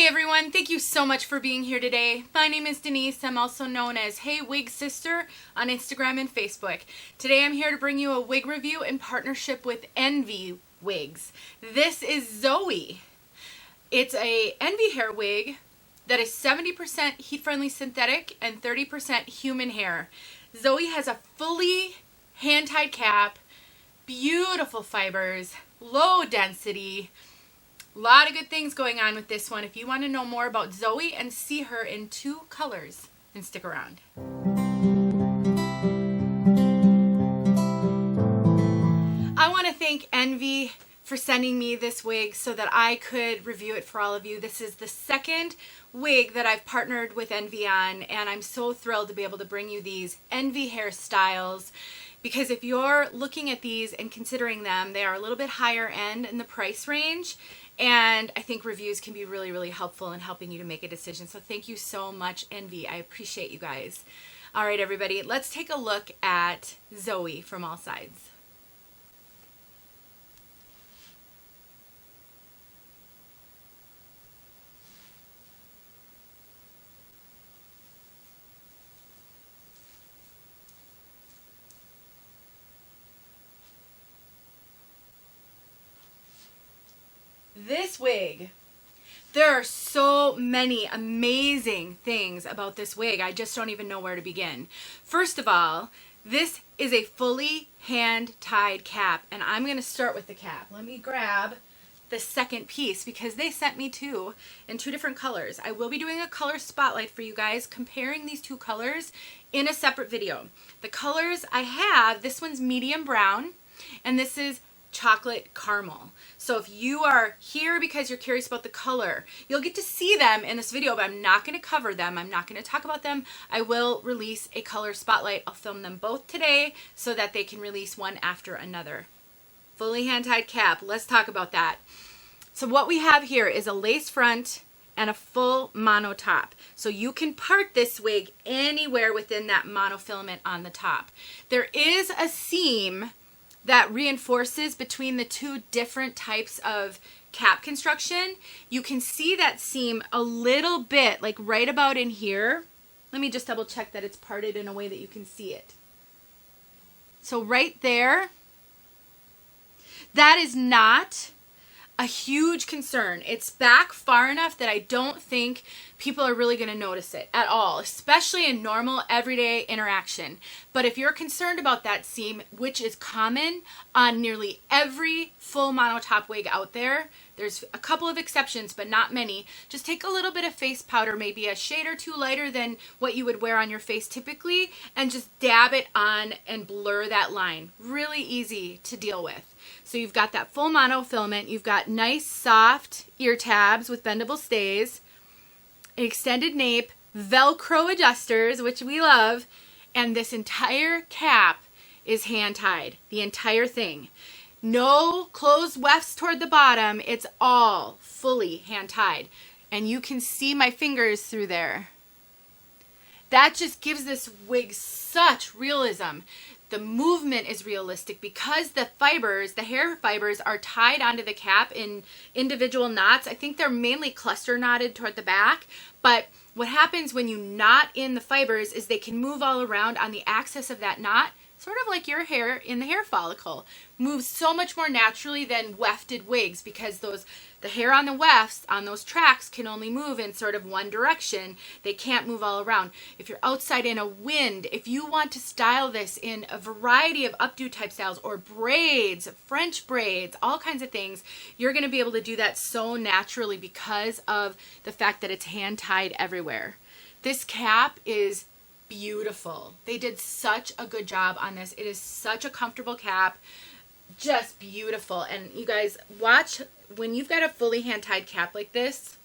everyone, thank you so much for being here today. My name is Denise. I'm also known as heywigsister on Instagram and Facebook. Today I'm here to bring you a wig review in partnership with Envy Wigs. This is ZOEY. It's a Envy hair wig that is 70% heat-friendly synthetic and 30% human hair. ZOEY has a fully hand-tied cap, beautiful fibers, low density. A lot of good things going on with this one. If you want to know more about ZOEY and see her in 2 colors, then stick around. I want to thank Envy for sending me this wig so that I could review it for all of you. This is the second wig that I've partnered with Envy on, and I'm so thrilled to be able to bring you these Envy hairstyles. Because if you're looking at these and considering them, they are a little bit higher end in the price range. And I think reviews can be really, really helpful in helping you to make a decision. So thank you so much, Envy. I appreciate you guys. All right, everybody, let's take a look at ZOEY from all sides. This wig, there are so many amazing things about this wig. I just don't even know where to begin. First of all, this is a fully hand-tied cap, and I'm going to start with the cap. Let me grab the second piece because they sent me 2 in 2 different colors. I will be doing a color spotlight for you guys comparing these 2 colors in a separate video. The colors I have, this one's medium brown, and this is chocolate caramel. So if you are here because you're curious about the color, you'll get to see them in this video, but I'm not going to cover them. I'm not going to talk about them. I will release a color spotlight. I'll film them both today so that they can release one after another. Fully hand-tied cap. Let's talk about that. So what we have here is a lace front and a full mono top. So you can part this wig anywhere within that monofilament on the top. There is a seam that reinforces between the 2 different types of cap construction. You can see that seam a little bit, like right about in here. Let me just double check that it's parted in a way that you can see it. So right there, that is not a huge concern. It's back far enough that I don't think people are really going to notice it at all, especially in normal everyday interaction. But if you're concerned about that seam, which is common on nearly every full monotop wig out there, there's a couple of exceptions, but not many. Just take a little bit of face powder, maybe a shade or 2 lighter than what you would wear on your face typically, and just dab it on and blur that line. Really easy to deal with. So you've got that full monofilament, you've got nice soft ear tabs with bendable stays, an extended nape, Velcro adjusters, which we love, and this entire cap is hand-tied, the entire thing. No closed wefts toward the bottom, it's all fully hand-tied. And you can see my fingers through there. That just gives this wig such realism. The movement is realistic because the fibers, the hair fibers, are tied onto the cap in individual knots. I think they're mainly cluster knotted toward the back, but what happens when you knot in the fibers is they can move all around on the axis of that knot, sort of like your hair in the hair follicle. Moves so much more naturally than wefted wigs because the hair on the wefts, on those tracks, can only move in sort of one direction. They can't move all around. If you're outside in a wind, if you want to style this in a variety of updo type styles or braids, French braids, all kinds of things, you're going to be able to do that so naturally because of the fact that it's hand tied everywhere. This cap is beautiful. They did such a good job on this. It is such a comfortable cap. Just beautiful. And you guys, watch when you've got a fully hand-tied cap like this,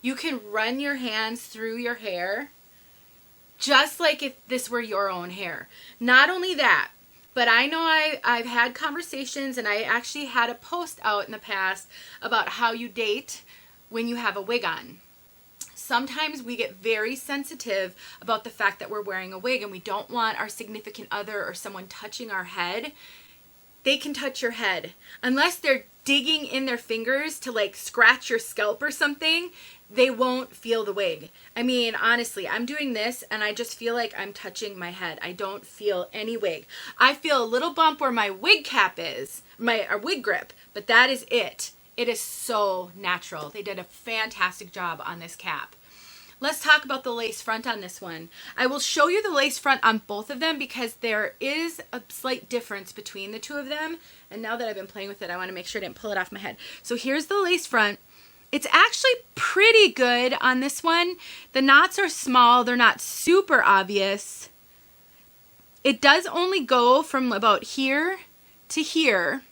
you can run your hands through your hair just like if this were your own hair. Not only that, but I know I've had conversations, and I actually had a post out in the past about how you date when you have a wig on. Sometimes we get very sensitive about the fact that we're wearing a wig and we don't want our significant other or someone touching our head. they can touch your head. Unless they're digging in their fingers to like scratch your scalp or something, they won't feel the wig. I mean, honestly, I'm doing this and I just feel like I'm touching my head. I don't feel any wig. I feel a little bump where my wig cap is, my wig grip, but that is it. It is so natural. They did a fantastic job on this cap. Let's talk about the lace front on this one. I will show you the lace front on both of them because there is a slight difference between the two of them. And now that I've been playing with it, I want to make sure I didn't pull it off my head. So here's the lace front. It's actually pretty good on this one. The knots are small. They're not super obvious. It does only go from about here to here,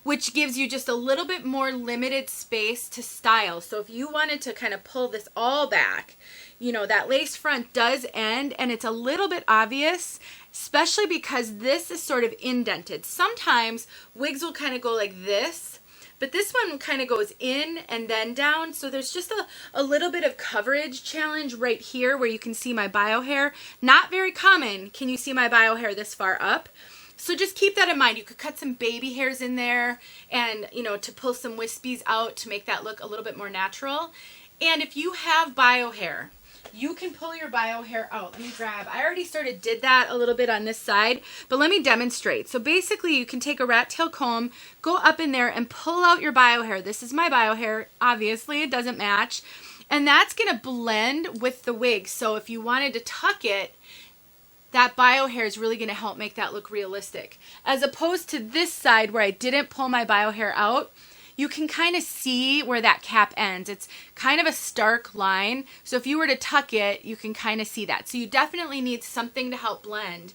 which gives you just a little bit more limited space to style. So if you wanted to kind of pull this all back, you know, that lace front does end and it's a little bit obvious, especially because this is sort of indented. Sometimes wigs will kind of go like this, but this one kind of goes in and then down. So there's just a little bit of coverage challenge right here where you can see my bio hair. Not very common. Can you see my bio hair this far up? So just keep that in mind. You could cut some baby hairs in there and, you know, to pull some wispies out to make that look a little bit more natural. And if you have bio hair, you can pull your bio hair out. Let me grab, I already did that a little bit on this side, but let me demonstrate. So basically you can take a rat tail comb, go up in there and pull out your bio hair. This is my bio hair. Obviously it doesn't match. And that's gonna blend with the wig. So if you wanted to tuck it, that bio hair is really gonna help make that look realistic. As opposed to this side where I didn't pull my bio hair out, you can kind of see where that cap ends. It's kind of a stark line. So if you were to tuck it, you can kind of see that. So you definitely need something to help blend.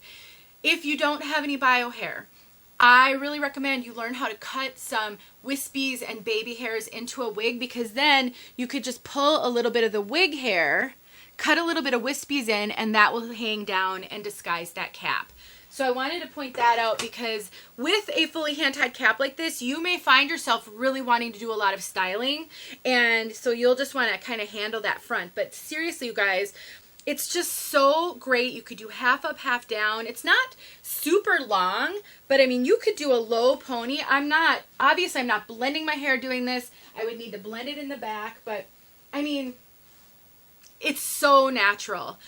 If you don't have any bio hair, I really recommend you learn how to cut some wispies and baby hairs into a wig, because then you could just pull a little bit of the wig hair, cut a little bit of wispies in, and that will hang down and disguise that cap. So I wanted to point that out because with a fully hand-tied cap like this, you may find yourself really wanting to do a lot of styling. And so you'll just want to kind of handle that front. But seriously, you guys, it's just so great. You could do half up, half down. It's not super long, but I mean, you could do a low pony. Obviously I'm not blending my hair doing this. I would need to blend it in the back, but I mean, it's so natural.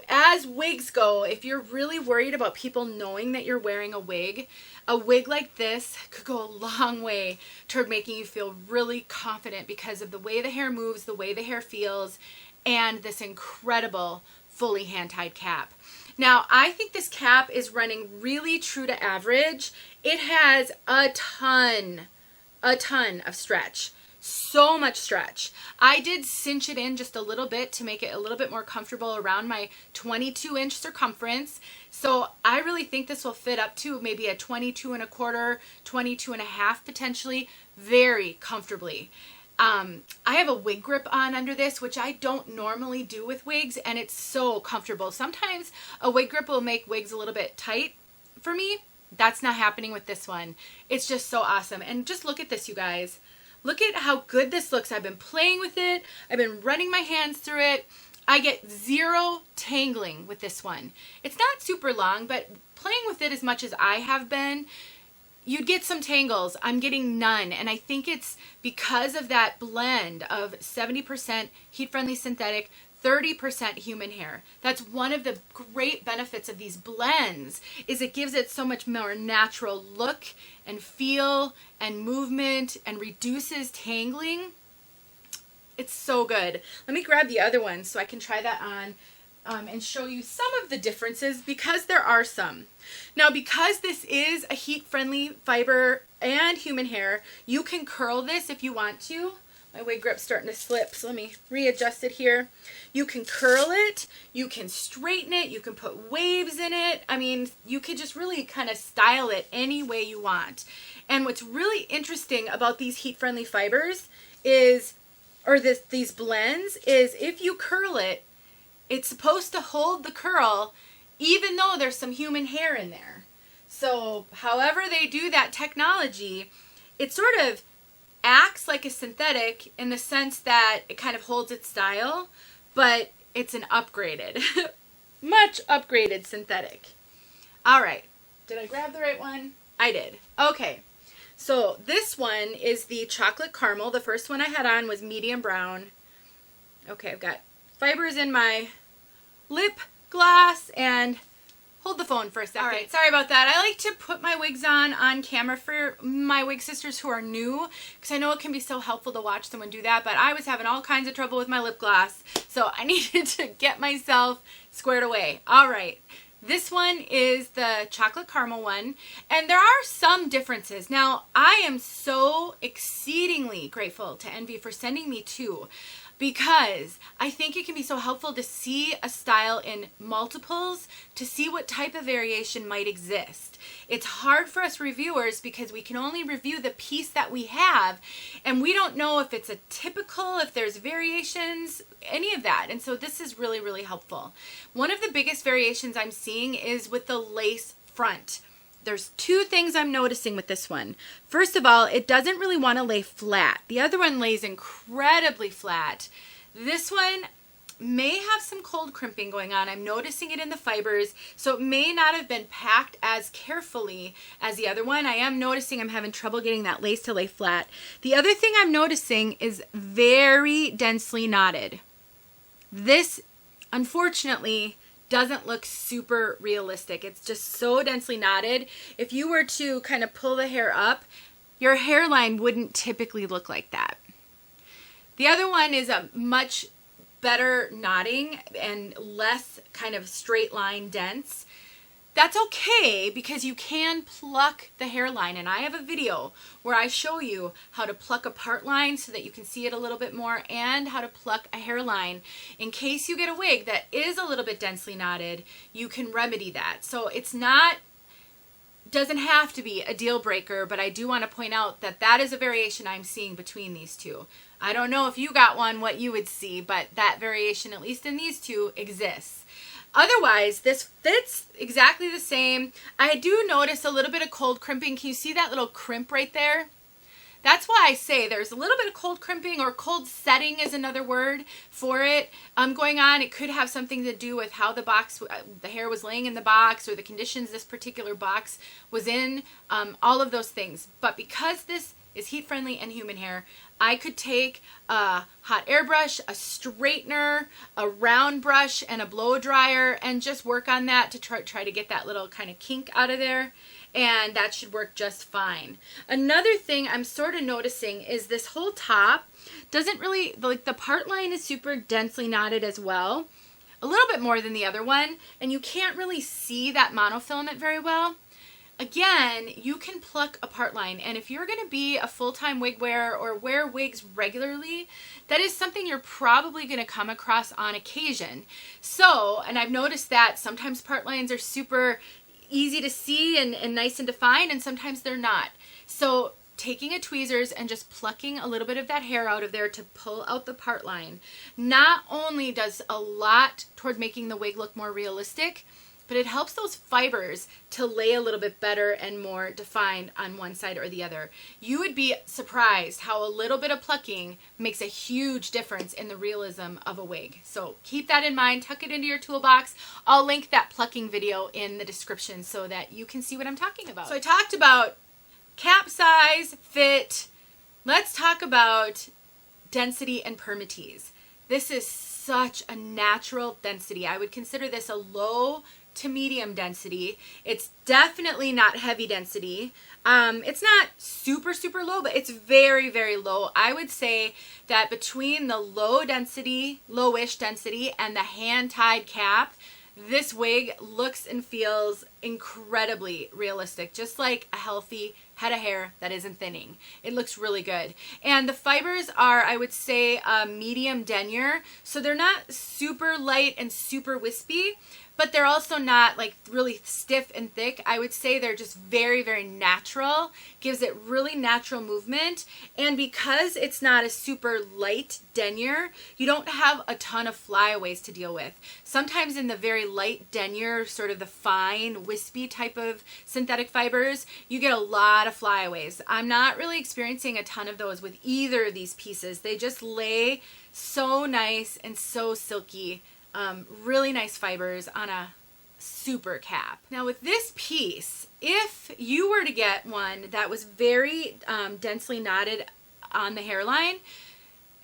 As wigs go, if you're really worried about people knowing that you're wearing a wig like this could go a long way toward making you feel really confident because of the way the hair moves, the way the hair feels, and this incredible fully hand-tied cap. Now, I think this cap is running really true to average. It has a ton of stretch. So much stretch. I did cinch it in just a little bit to make it a little bit more comfortable around my 22-inch circumference. So I really think this will fit up to maybe a 22 1/4, 22 1/2 potentially, very comfortably. I have a wig grip on under this, which I don't normally do with wigs, and it's so comfortable. Sometimes a wig grip will make wigs a little bit tight for me. That's not happening with this one. It's just so awesome. And just look at this, you guys. Look at how good this looks. I've been playing with it. I've been running my hands through it. I get zero tangling with this one. It's not super long, but playing with it as much as I have been, you'd get some tangles. I'm getting none. And I think it's because of that blend of 70% heat-friendly synthetic, 30% human hair. That's one of the great benefits of these blends, is it gives it so much more natural look and feel and movement and reduces tangling. It's so good. Let me grab the other one so I can try that on and show you some of the differences, because there are some. Now, because this is a heat-friendly fiber and human hair, you can curl this if you want to. My wig grip's starting to slip, so let me readjust it here. You can curl it, you can straighten it, you can put waves in it. I mean, you could just really kind of style it any way you want. And what's really interesting about these heat-friendly fibers is, or these blends, is if you curl it, it's supposed to hold the curl even though there's some human hair in there. So however they do that technology, it sort of acts like a synthetic in the sense that it kind of holds its style, but it's an upgraded, much upgraded synthetic. All right, did I grab the right one? I did. Okay. So this one is the chocolate caramel. The first one I had on was medium brown. Okay, I've got fibers in my lip gloss, and hold the phone for a second. All right, sorry about that. I like to put my wigs on camera for my wig sisters who are new, because I know it can be so helpful to watch someone do that, but I was having all kinds of trouble with my lip gloss, so I needed to get myself squared away. All right. This one is the chocolate caramel one, and there are some differences. Now, I am so exceedingly grateful to Envy for sending me two, because I think it can be so helpful to see a style in multiples to see what type of variation might exist. It's hard for us reviewers because we can only review the piece that we have, and we don't know if it's a typical, if there's variations, any of that. And so this is really, really helpful. One of the biggest variations I'm seeing is with the lace front. There's two things I'm noticing with this one. First of all, it doesn't really want to lay flat. The other one lays incredibly flat. This one may have some cold crimping going on. I'm noticing it in the fibers, so it may not have been packed as carefully as the other one. I am noticing I'm having trouble getting that lace to lay flat. The other thing I'm noticing is very densely knotted. This, unfortunately, doesn't look super realistic. It's just so densely knotted. If you were to kind of pull the hair up, your hairline wouldn't typically look like that. The other one is a much better knotting and less kind of straight line dense. That's okay, because you can pluck the hairline, and I have a video where I show you how to pluck a part line so that you can see it a little bit more, and how to pluck a hairline. In case you get a wig that is a little bit densely knotted, you can remedy that. So it's not, doesn't have to be a deal breaker, but I do want to point out that that is a variation I'm seeing between these two. I don't know if you got one, what you would see, but that variation, at least in these two, exists. Otherwise, this fits exactly the same. I do notice a little bit of cold crimping. Can you see that little crimp right there? That's why I say there's a little bit of cold crimping, or cold setting is another word for it, going on. It could have something to do with how the box, the hair was laying in the box, or the conditions this particular box was in, all of those things. But because this is heat friendly and human hair, I could take a hot air brush, a straightener, a round brush, and a blow dryer, and just work on that to try to get that little kind of kink out of there, and that should work just fine. Another thing I'm sort of noticing is this whole top doesn't really, like, the part line is super densely knotted as well, a little bit more than the other one, and you can't really see that monofilament very well. Again, you can pluck a part line, and if you're going to be a full-time wig wearer or wear wigs regularly, that is something you're probably going to come across on occasion. So, and I've noticed that sometimes part lines are super easy to see and nice and defined, and sometimes they're not. So taking a tweezers and just plucking a little bit of that hair out of there to pull out the part line not only does a lot toward making the wig look more realistic, but it helps those fibers to lay a little bit better and more defined on one side or the other. You would be surprised how a little bit of plucking makes a huge difference in the realism of a wig. So keep that in mind, tuck it into your toolbox. I'll link that plucking video in the description so that you can see what I'm talking about. So I talked about cap size, fit. Let's talk about density and permatease. This is such a natural density. I would consider this a low to medium density. It's definitely not heavy density. It's not super, super low, but it's very, very low. I would say that between the low density, lowish density, and the hand-tied cap, this wig looks and feels incredibly realistic, just like a healthy head of hair that isn't thinning. It looks really good. And the fibers are, I would say, medium denier, so they're not super light and super wispy, but they're also not like really stiff and thick. I would say they're just very, very natural. Gives it really natural movement. And because it's not a super light denier, you don't have a ton of flyaways to deal with. Sometimes in the very light denier, sort of the fine, wispy type of synthetic fibers, you get a lot of flyaways. I'm not really experiencing a ton of those with either of these pieces. They just lay so nice and so silky. Really nice fibers on a super cap. Now with this piece, if you were to get one that was very densely knotted on the hairline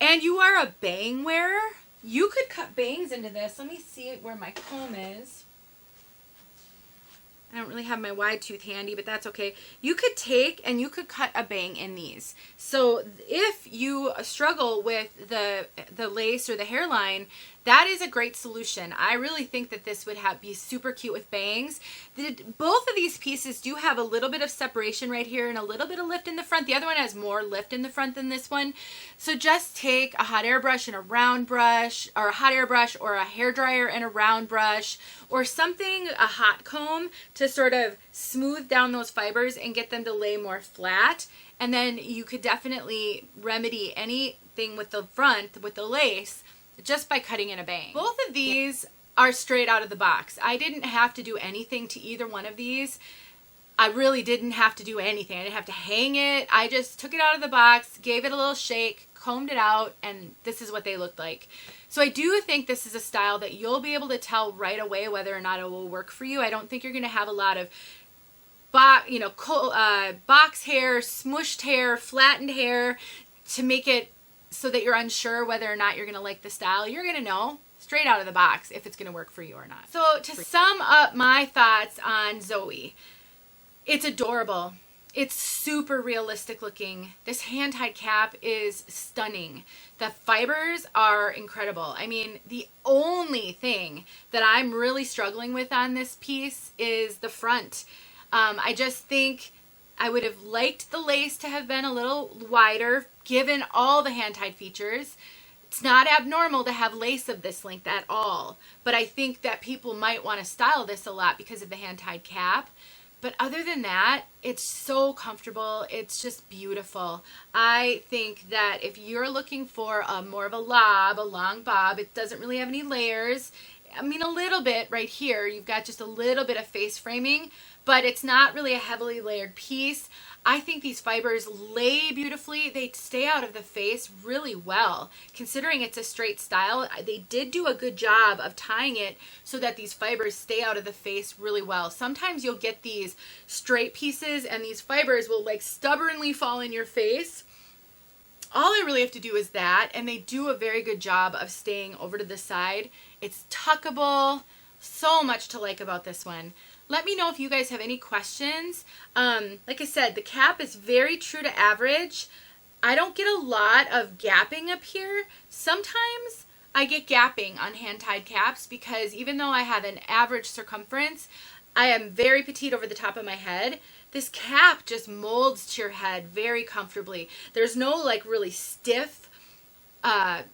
and you are a bang wearer, you could cut bangs into this. Let me see where my comb is. I don't really have my wide tooth handy, but that's okay. You could take and you could cut a bang in these. So if you struggle with the lace or the hairline, that is a great solution. I really think that this would be super cute with bangs. Both of these pieces do have a little bit of separation right here and a little bit of lift in the front. The other one has more lift in the front than this one. So just take a hot air brush and a round brush, or a hot air brush or a hair dryer and a round brush, or something, a hot comb, to sort of smooth down those fibers and get them to lay more flat. And then you could definitely remedy anything with the front, with the lace, just by cutting in a bang. Both of these are straight out of the box. I didn't have to do anything to either one of these. I really didn't have to do anything. I didn't have to hang it. I just took it out of the box, gave it a little shake, combed it out, and this is what they looked like. So I do think this is a style that you'll be able to tell right away whether or not it will work for you. I don't think you're going to have a lot of box hair, smushed hair, flattened hair to make it so that you're unsure whether or not you're going to like the style. You're going to know straight out of the box if it's going to work for you or not. So to sum up my thoughts on ZOEY, it's adorable. It's super realistic looking. This hand-tied cap is stunning. The fibers are incredible. I mean, the only thing that I'm really struggling with on this piece is the front. I just think I would have liked the lace to have been a little wider, given all the hand-tied features. It's not abnormal to have lace of this length at all, but I think that people might want to style this a lot because of the hand-tied cap. But other than that, it's so comfortable. It's just beautiful. I think that if you're looking for more of a long bob, it doesn't really have any layers. I mean, a little bit right here. You've got just a little bit of face framing, but it's not really a heavily layered piece. I think these fibers lay beautifully. They stay out of the face really well. Considering it's a straight style, they did do a good job of tying it so that these fibers stay out of the face really well. Sometimes you'll get these straight pieces and these fibers will like stubbornly fall in your face. All I really have to do is that, and they do a very good job of staying over to the side. It's tuckable. So much to like about this one. Let me know if you guys have any questions. Like I said, the cap is very true to average. I don't get a lot of gapping up here. Sometimes I get gapping on hand-tied caps because even though I have an average circumference, I am very petite over the top of my head. This cap just molds to your head very comfortably. There's no like really stiff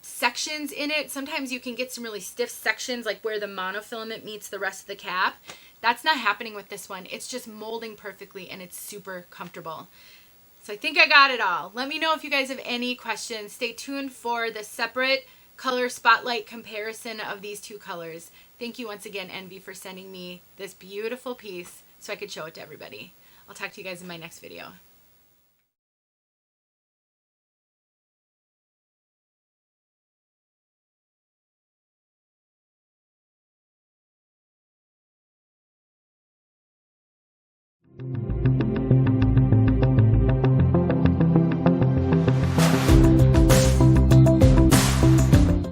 sections in it. Sometimes you can get some really stiff sections like where the monofilament meets the rest of the cap. That's not happening with this one. It's just molding perfectly and it's super comfortable. So I think I got it all. Let me know if you guys have any questions. Stay tuned for the separate color spotlight comparison of these two colors. Thank you once again, Envy, for sending me this beautiful piece so I could show it to everybody. I'll talk to you guys in my next video. Thank you.